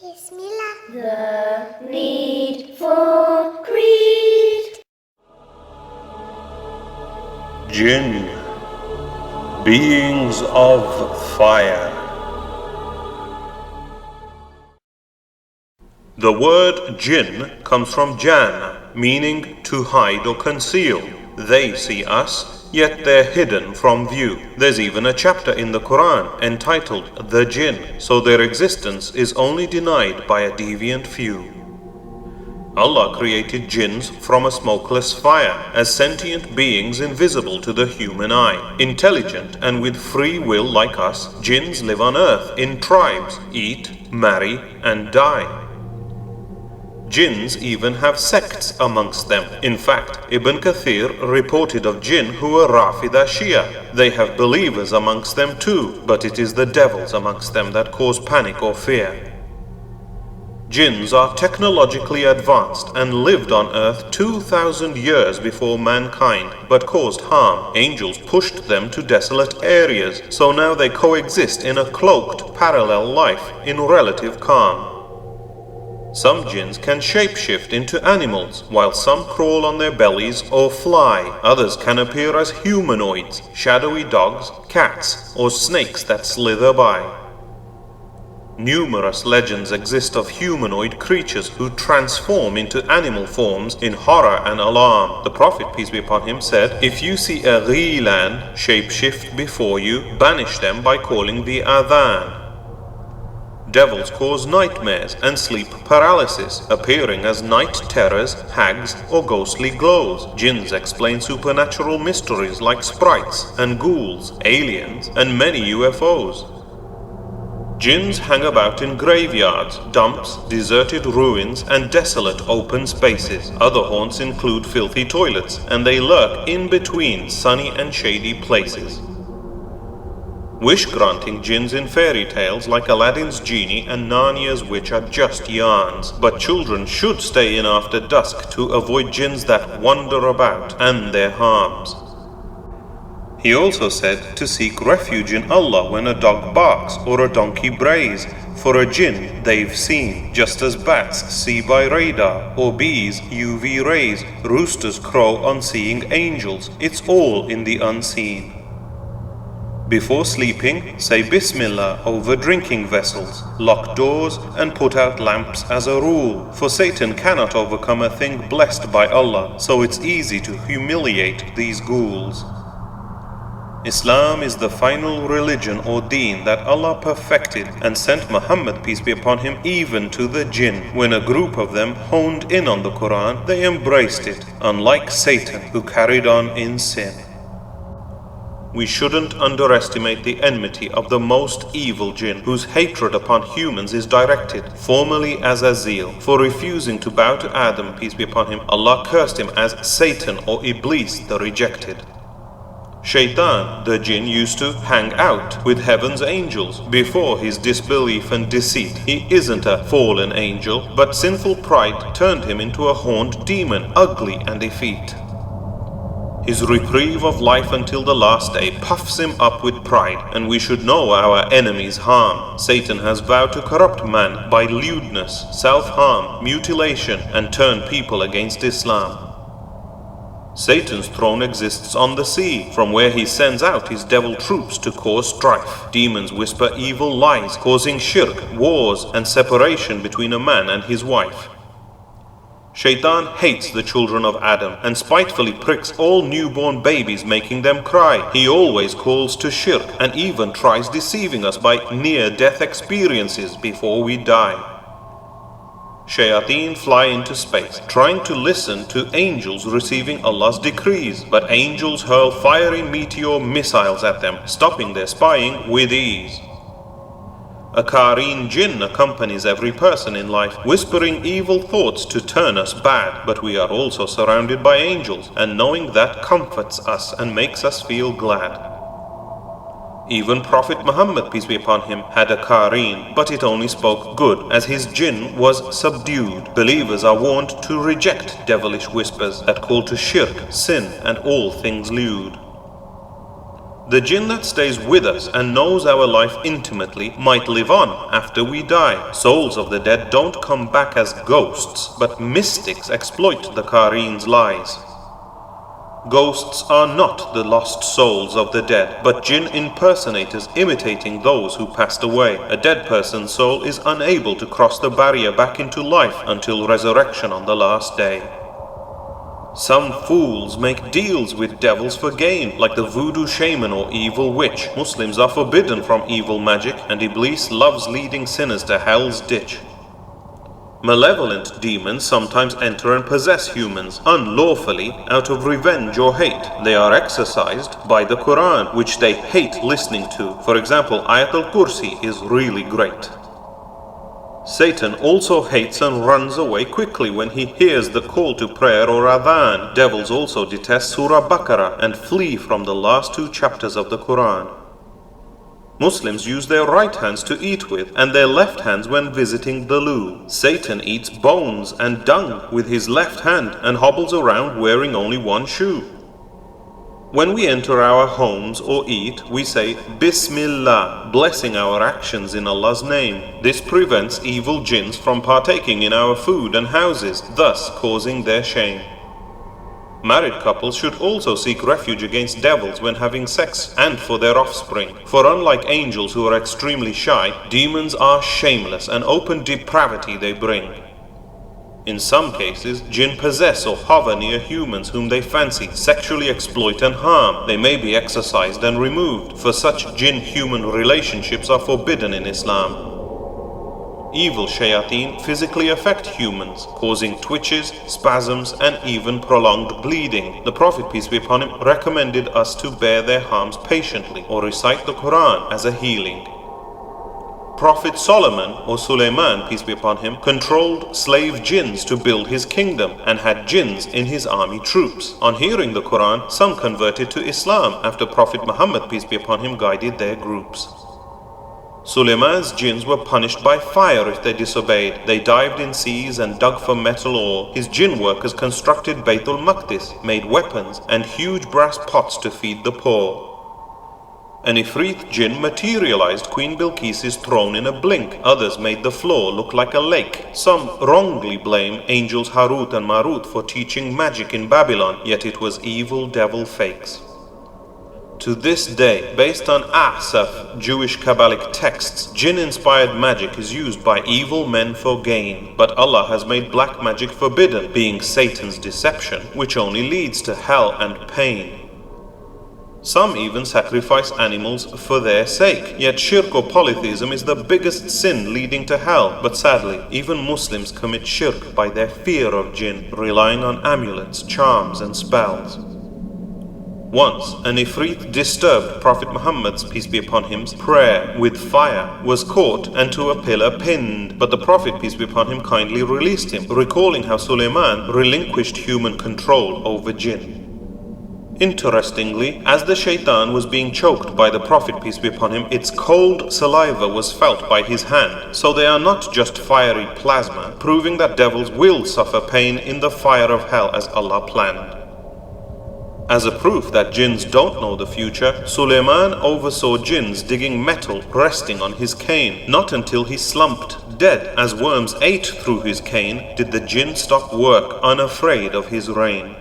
Bismillah. The need for greed. Jinn, beings of fire. The word Jinn comes from Jan, meaning to hide or conceal. They see us, yet they're hidden from view. There's even a chapter in the Quran entitled The Jinn, so their existence is only denied by a deviant few. Allah created jinns from a smokeless fire as sentient beings invisible to the human eye. Intelligent and with free will like us, jinns live on earth in tribes, eat, marry, and die. Jinns even have sects amongst them. In fact, Ibn Kathir reported of jinn who are Rafida Shia. They have believers amongst them too, but it is the devils amongst them that cause panic or fear. Jinns are technologically advanced and lived on earth 2,000 years before mankind, but caused harm. Angels pushed them to desolate areas, so now they coexist in a cloaked parallel life in relative calm. Some jinns can shapeshift into animals, while some crawl on their bellies or fly. Others can appear as humanoids, shadowy dogs, cats, or snakes that slither by. Numerous legends exist of humanoid creatures who transform into animal forms in horror and alarm. The Prophet, peace be upon him, said, "If you see a ghilan shapeshift before you, banish them by calling the adhan." Devils cause nightmares and sleep paralysis, appearing as night terrors, hags, or ghostly glows. Jinns explain supernatural mysteries like sprites and ghouls, aliens, and many UFOs. Jinns hang about in graveyards, dumps, deserted ruins, and desolate open spaces. Other haunts include filthy toilets, and they lurk in between sunny and shady places. Wish-granting jinns in fairy tales like Aladdin's genie and Narnia's witch are just yarns, but children should stay in after dusk to avoid jinns that wander about and their harms. He also said to seek refuge in Allah when a dog barks or a donkey brays, for a jinn they've seen, just as bats see by radar, or bees UV rays, roosters crow on seeing angels. It's all in the unseen. Before sleeping, say Bismillah over drinking vessels, lock doors and put out lamps as a rule, for Satan cannot overcome a thing blessed by Allah, so it's easy to humiliate these ghouls. Islam is the final religion or deen that Allah perfected and sent Muhammad, peace be upon him, even to the jinn. When a group of them honed in on the Quran, they embraced it, unlike Satan, who carried on in sin. We shouldn't underestimate the enmity of the most evil jinn, whose hatred upon humans is directed, formerly as Azil. For refusing to bow to Adam, peace be upon him, Allah cursed him as Satan or Iblis, the rejected. Shaitan, the jinn, used to hang out with heaven's angels before his disbelief and deceit. He isn't a fallen angel, but sinful pride turned him into a horned demon, ugly and effete. His reprieve of life until the last day puffs him up with pride, and we should know our enemy's harm. Satan has vowed to corrupt man by lewdness, self-harm, mutilation, and turn people against Islam. Satan's throne exists on the sea, from where he sends out his devil troops to cause strife. Demons whisper evil lies, causing shirk, wars, and separation between a man and his wife. Shaitan hates the children of Adam and spitefully pricks all newborn babies, making them cry. He always calls to shirk and even tries deceiving us by near-death experiences before we die. Shayateen fly into space, trying to listen to angels receiving Allah's decrees, but angels hurl fiery meteor missiles at them, stopping their spying with ease. A Qareen jinn accompanies every person in life, whispering evil thoughts to turn us bad, but we are also surrounded by angels, and knowing that comforts us and makes us feel glad. Even Prophet Muhammad, peace be upon him, had a Qareen, but it only spoke good, as his jinn was subdued. Believers are warned to reject devilish whispers that call to shirk, sin, and all things lewd. The jinn that stays with us and knows our life intimately might live on after we die. Souls of the dead don't come back as ghosts, but mystics exploit the Qareen's lies. Ghosts are not the lost souls of the dead, but jinn impersonators imitating those who passed away. A dead person's soul is unable to cross the barrier back into life until resurrection on the last day. Some fools make deals with devils for gain, like the voodoo shaman or evil witch. Muslims are forbidden from evil magic, and Iblis loves leading sinners to hell's ditch. Malevolent demons sometimes enter and possess humans unlawfully out of revenge or hate. They are exorcised by the Quran, which they hate listening to. For example, Ayat al-Kursi is really great. Satan also hates and runs away quickly when he hears the call to prayer or adhan. Devils also detest Surah Baqarah and flee from the last 2 chapters of the Quran. Muslims use their right hands to eat with and their left hands when visiting the loo. Satan eats bones and dung with his left hand and hobbles around wearing only one shoe. When we enter our homes or eat, we say Bismillah, blessing our actions in Allah's name. This prevents evil jinns from partaking in our food and houses, thus causing their shame. Married couples should also seek refuge against devils when having sex and for their offspring. For unlike angels who are extremely shy, demons are shameless and open depravity they bring. In some cases, jinn possess or hover near humans whom they fancy, sexually exploit and harm. They may be exorcised and removed, for such jinn-human relationships are forbidden in Islam. Evil shayateen physically affect humans, causing twitches, spasms, and even prolonged bleeding. The Prophet, peace be upon him, recommended us to bear their harms patiently or recite the Quran as a healing. Prophet Solomon, or Suleiman, peace be upon him, controlled slave jinns to build his kingdom and had jinns in his army troops. On hearing the Quran, some converted to Islam after Prophet Muhammad, peace be upon him, guided their groups. Suleiman's jinns were punished by fire if they disobeyed. They dived in seas and dug for metal ore. His jinn workers constructed Baytul Maqdis, made weapons and huge brass pots to feed the poor. An Ifrit jinn materialized Queen Bilqis's throne in a blink. Others made the floor look like a lake. Some wrongly blame angels Harut and Marut for teaching magic in Babylon, yet it was evil devil fakes. To this day, based on Ahsaf, Jewish Kabbalic texts, jinn-inspired magic is used by evil men for gain. But Allah has made black magic forbidden, being Satan's deception, which only leads to hell and pain. Some even sacrifice animals for their sake, yet shirk or polytheism is the biggest sin leading to hell. But sadly, even Muslims commit shirk by their fear of jinn, relying on amulets, charms and spells. Once, an Ifrit disturbed Prophet Muhammad's, peace be upon him, prayer with fire, was caught and to a pillar pinned. But the Prophet, peace be upon him, kindly released him, recalling how Suleiman relinquished human control over jinn. Interestingly, as the shaitan was being choked by the Prophet, peace be upon him, its cold saliva was felt by his hand. So they are not just fiery plasma, proving that devils will suffer pain in the fire of hell as Allah planned. As a proof that jinns don't know the future, Suleiman oversaw jinns digging metal resting on his cane. Not until he slumped dead as worms ate through his cane did the jinn stop work, unafraid of his reign.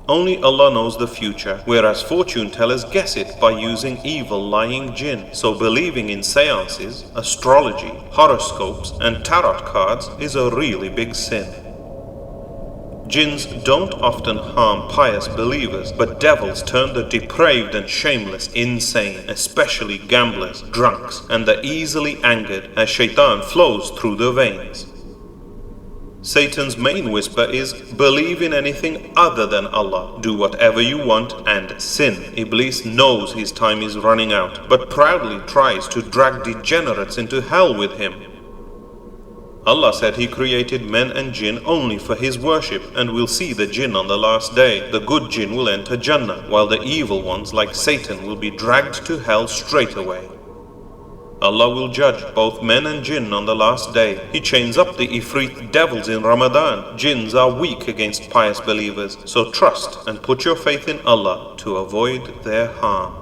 Only Allah knows the future, whereas fortune tellers guess it by using evil lying jinn. So believing in seances, astrology, horoscopes and tarot cards is a really big sin. Jinns don't often harm pious believers, but devils turn the depraved and shameless insane, especially gamblers, drunks, and the easily angered, as shaitan flows through the veins. Satan's main whisper is, believe in anything other than Allah, do whatever you want and sin. Iblis knows his time is running out, but proudly tries to drag degenerates into hell with him. Allah said He created men and jinn only for His worship, and will see the jinn on the last day. The good jinn will enter Jannah, while the evil ones like Satan will be dragged to hell straight away. Allah will judge both men and jinn on the last day. He chains up the Ifrit devils in Ramadan. Jinns are weak against pious believers, so trust and put your faith in Allah to avoid their harm.